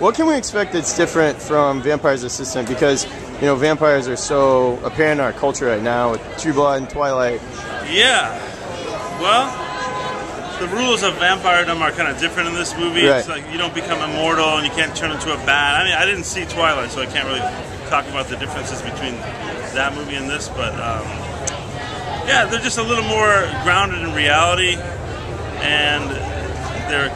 What can we expect that's different from Vampire's Assistant? Because, you know, vampires are so apparent in our culture right now with True Blood and Twilight. Yeah. Well, the rules of vampiredom are kind of different in this movie. Right. It's like you don't become immortal and you can't turn into a bat. I mean, I didn't see Twilight, so I can't really talk about the differences between that movie and this, but yeah, they're just a little more grounded in reality, and there's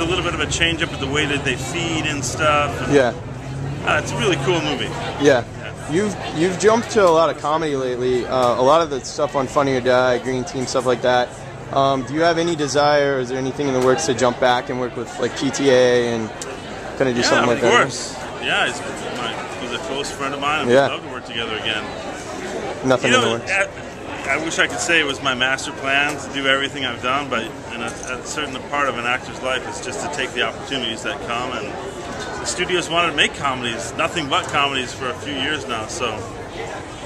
a little bit of a change up with the way that they feed and stuff. And, yeah. It's a really cool movie. Yeah. You've jumped to a lot of comedy lately. A lot of the stuff on Funny or Die, Green Team, stuff like that. Do you have any desire, or is there anything in the works to jump back and work with like PTA and kind of do something like that? Yeah, of course. Yeah, he's a close friend of mine, and we'd love to work together again. Nothing in the works. I wish I could say it was my master plan to do everything I've done, but a certain part of an actor's life is just to take the opportunities that come, and the studios wanted to make comedies, nothing but comedies, for a few years now, so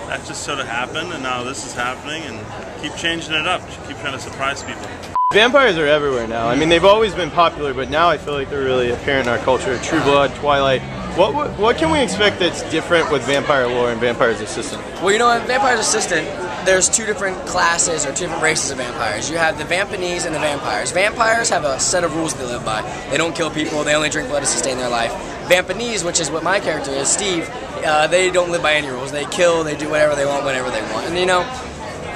that just sort of happened, and now this is happening, and keep changing it up, keep trying to surprise people. Vampires are everywhere now. I mean, they've always been popular, but now I feel like they're really apparent in our culture. True Blood, Twilight. What can we expect that's different with Vampire Lore and Vampire's Assistant? Well, you know, in Vampire's Assistant, there's two different classes or two different races of vampires. You have the Vampanese and the vampires. Vampires have a set of rules they live by. They don't kill people, they only drink blood to sustain their life. Vampanese, which is what my character is, Steve, they don't live by any rules. They kill, they do whatever they want, whenever they want. And you know,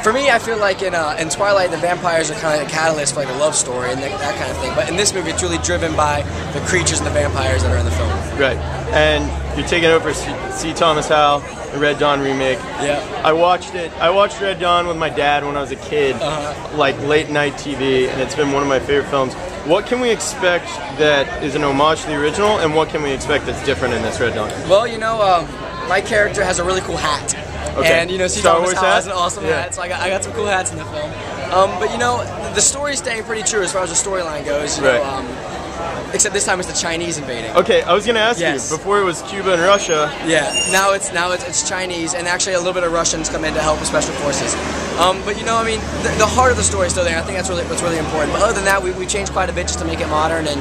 for me, I feel like in Twilight, the vampires are kind of a catalyst for like a love story and that kind of thing. But in this movie, it's really driven by the creatures and the vampires that are in the film. Right. And you're taking over C. Thomas Howell, the Red Dawn remake. Yeah. I watched it. I watched Red Dawn with my dad when I was a kid, like late night TV, and it's been one of my favorite films. What can we expect that is an homage to the original, and what can we expect that's different in this Red Dawn? Well, you know, my character has a really cool hat. Okay. And you know, C. Thomas Howell has an awesome hat, so I got some cool hats in the film. But you know, the story's staying pretty true as far as the storyline goes. You know, except this time it's the Chinese invading. Okay, I was gonna ask you. Before it was Cuba and Russia. Yeah. Now it's Chinese, and actually a little bit of Russians come in to help with special forces. But you know, I mean, the heart of the story is still there. I think that's what's really important. But other than that, we changed quite a bit just to make it modern. And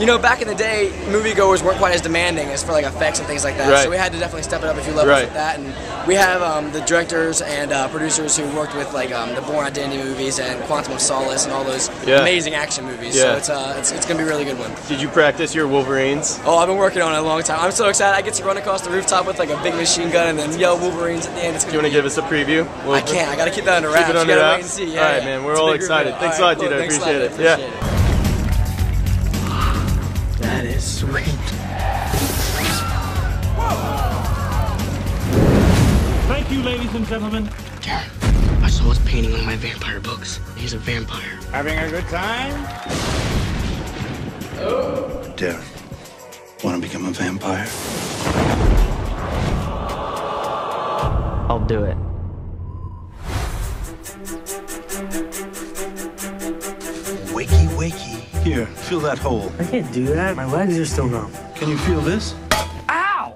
you know, back in the day, moviegoers weren't quite as demanding as for like effects and things like that. Right. So we had to definitely step it up a few levels with that. And we have the directors and producers who worked with like the Born Identity movies and Quantum of Solace and all those amazing action movies. So it's gonna be a really good one. Did you practice your Wolverines? Oh, I've been working on it a long time. I'm so excited. I get to run across the rooftop with like a big machine gun and then yell Wolverines at the end. Do you want to give us a preview? I can't. I gotta keep that under wraps. Keep it under wraps? Wait and see. All right, man. We're all excited. Thanks a lot, dude. I appreciate it. Yeah. That is sweet. Thank you, ladies and gentlemen. Darren, I saw his painting on my vampire books. He's a vampire. Having a good time? Darren, want to become a vampire? I'll do it. Wakey, wakey. Here, fill that hole. I can't do that. My legs are still numb. Can you feel this? Ow!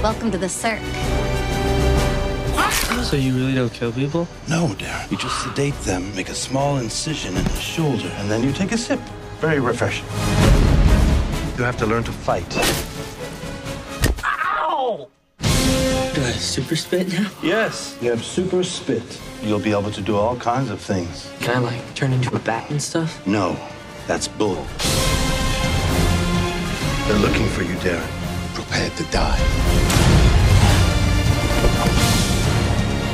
Welcome to the cirque. So you really don't kill people? No, Darren. You just sedate them, make a small incision in the shoulder, and then you take a sip. Very refreshing. You have to learn to fight. Ow! Do I have super spit now? Yes, you have super spit. You'll be able to do all kinds of things. Can I, like, turn into a bat and stuff? No, that's bull. They're looking for you, Darren. Prepare to die.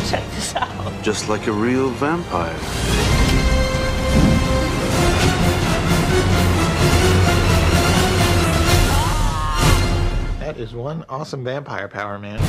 Check this out. Just like a real vampire. That is one awesome vampire power, man.